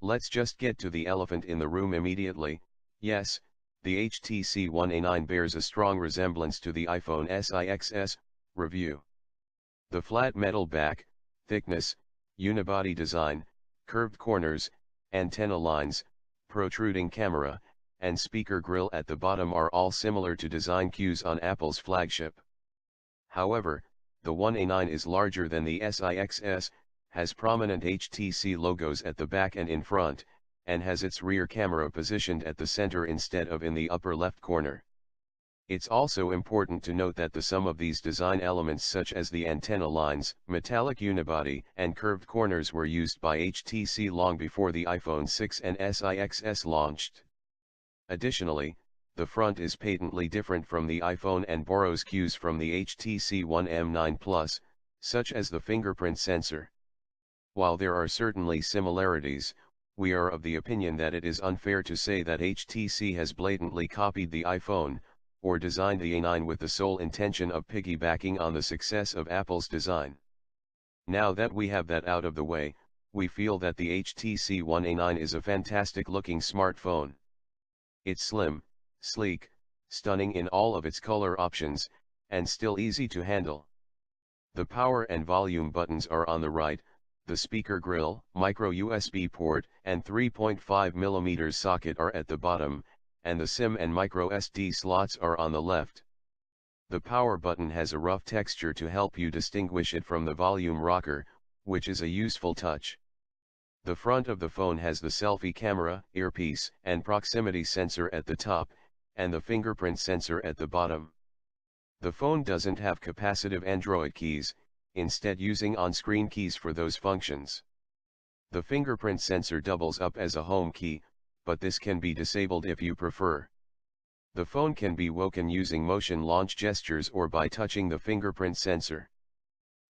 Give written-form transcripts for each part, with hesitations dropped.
Let's just get to the elephant in the room immediately. Yes, the HTC One A9 bears a strong resemblance to the iPhone SIXS. Review. The flat metal back, thickness, unibody design, curved corners, antenna lines, protruding camera, and speaker grille at the bottom are all similar to design cues on Apple's flagship. However, the One A9 is larger than the SIXS, has prominent HTC logos at the back and in front, and has its rear camera positioned at the center instead of in the upper left corner. It's also important to note that the sum of these design elements such as the antenna lines, metallic unibody, and curved corners were used by HTC long before the iPhone 6 and SIXS launched. Additionally, the front is patently different from the iPhone and borrows cues from the HTC One A9 Plus, such as the fingerprint sensor. While there are certainly similarities, we are of the opinion that it is unfair to say that HTC has blatantly copied the iPhone, or designed the A9 with the sole intention of piggybacking on the success of Apple's design. Now that we have that out of the way, we feel that the HTC One A9 is a fantastic looking smartphone. It's slim, sleek, stunning in all of its color options, and still easy to handle. The power and volume buttons are on the right, the speaker grille, micro USB port, and 3.5mm socket are at the bottom, and the SIM and micro SD slots are on the left. The power button has a rough texture to help you distinguish it from the volume rocker, which is a useful touch. The front of the phone has the selfie camera, earpiece, and proximity sensor at the top, and the fingerprint sensor at the bottom. The phone doesn't have capacitive Android keys, instead using on-screen keys for those functions. The fingerprint sensor doubles up as a home key, but this can be disabled if you prefer. The phone can be woken using motion launch gestures or by touching the fingerprint sensor.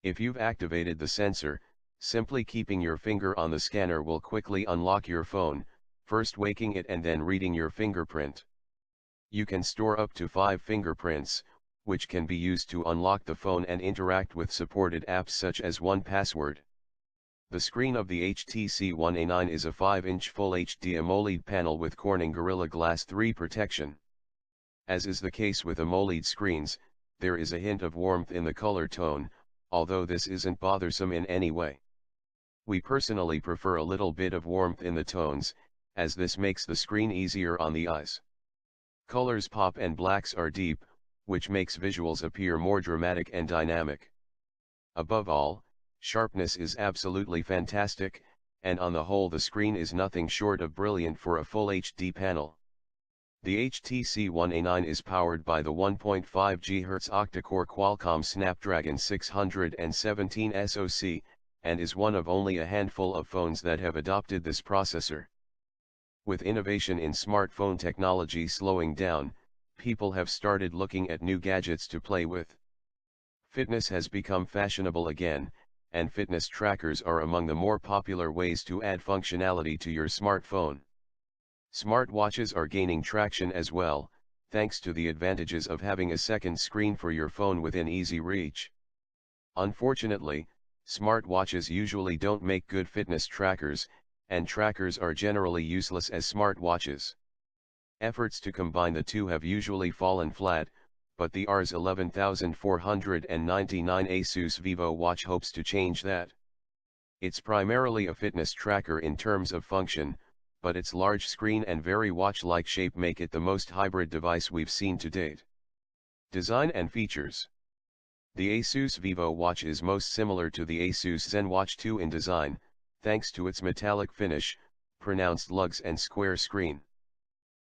If you've activated the sensor, simply keeping your finger on the scanner will quickly unlock your phone, first waking it and then reading your fingerprint. You can store up to 5 fingerprints, which can be used to unlock the phone and interact with supported apps such as 1Password. The screen of the HTC One A9 is a 5-inch Full HD AMOLED panel with Corning Gorilla Glass 3 protection. As is the case with AMOLED screens, there is a hint of warmth in the color tone, although this isn't bothersome in any way. We personally prefer a little bit of warmth in the tones, as this makes the screen easier on the eyes. Colors pop and blacks are deep, which makes visuals appear more dramatic and dynamic. Above all, sharpness is absolutely fantastic, and on the whole the screen is nothing short of brilliant for a Full HD panel. The HTC One A9 is powered by the 1.5 GHz octa-core Qualcomm Snapdragon 617 SoC, and is one of only a handful of phones that have adopted this processor. With innovation in smartphone technology slowing down, people have started looking at new gadgets to play with. Fitness has become fashionable again, and fitness trackers are among the more popular ways to add functionality to your smartphone. Smartwatches are gaining traction as well, thanks to the advantages of having a second screen for your phone within easy reach. Unfortunately, smartwatches usually don't make good fitness trackers, and trackers are generally useless as smartwatches. Efforts to combine the two have usually fallen flat, but the Rs 11499 Asus VivoWatch hopes to change that. It's primarily a fitness tracker in terms of function, but its large screen and very watch-like shape make it the most hybrid device we've seen to date. Design and features. The Asus VivoWatch is most similar to the Asus ZenWatch 2 in design, thanks to its metallic finish, pronounced lugs and square screen.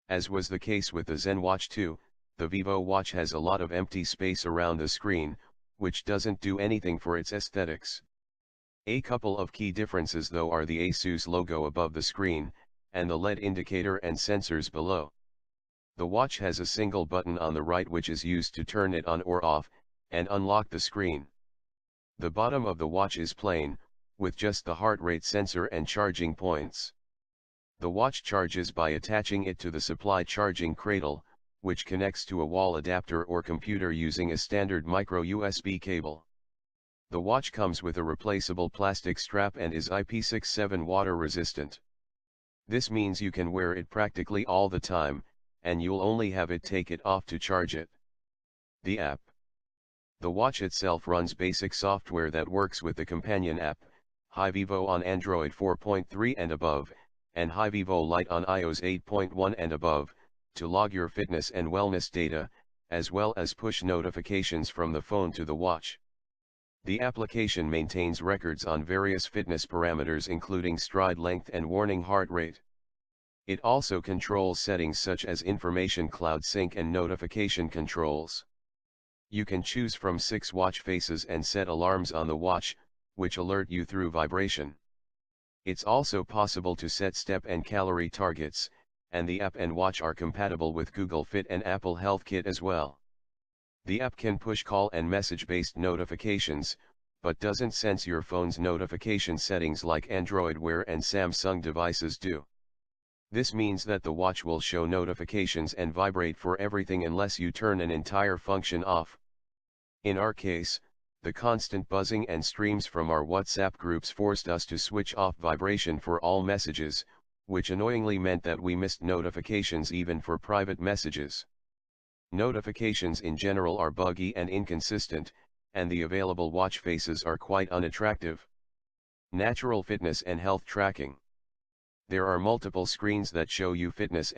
As was the case with the ZenWatch 2, the VivoWatch has a lot of empty space around the screen, which doesn't do anything for its aesthetics. A couple of key differences though are the Asus logo above the screen, and the LED indicator and sensors below. The watch has a single button on the right which is used to turn it on or off, and unlock the screen. The bottom of the watch is plain, with just the heart rate sensor and charging points. The watch charges by attaching it to the supply charging cradle, which connects to a wall adapter or computer using a standard micro USB cable. The watch comes with a replaceable plastic strap and is IP67 water resistant. This means you can wear it practically all the time, and you'll only have it take it off to charge it. The app. The watch itself runs basic software that works with the companion app, HiVivo on Android 4.3 and above, and HiVivo Lite on iOS 8.1 and above, to log your fitness and wellness data, as well as push notifications from the phone to the watch. The application maintains records on various fitness parameters including stride length and warning heart rate. It also controls settings such as information cloud sync and notification controls. You can choose from 6 watch faces and set alarms on the watch, which alert you through vibration. It's also possible to set step and calorie targets, and the app and watch are compatible with Google Fit and Apple Health Kit as well. The app can push call and message-based notifications, but doesn't sense your phone's notification settings like Android Wear and Samsung devices do. This means that the watch will show notifications and vibrate for everything unless you turn an entire function off. In our case, the constant buzzing and streams from our WhatsApp groups forced us to switch off vibration for all messages, which annoyingly meant that we missed notifications even for private messages. Notifications in general are buggy and inconsistent, and the available watch faces are quite unattractive. Natural fitness and health tracking. There are multiple screens that show you fitness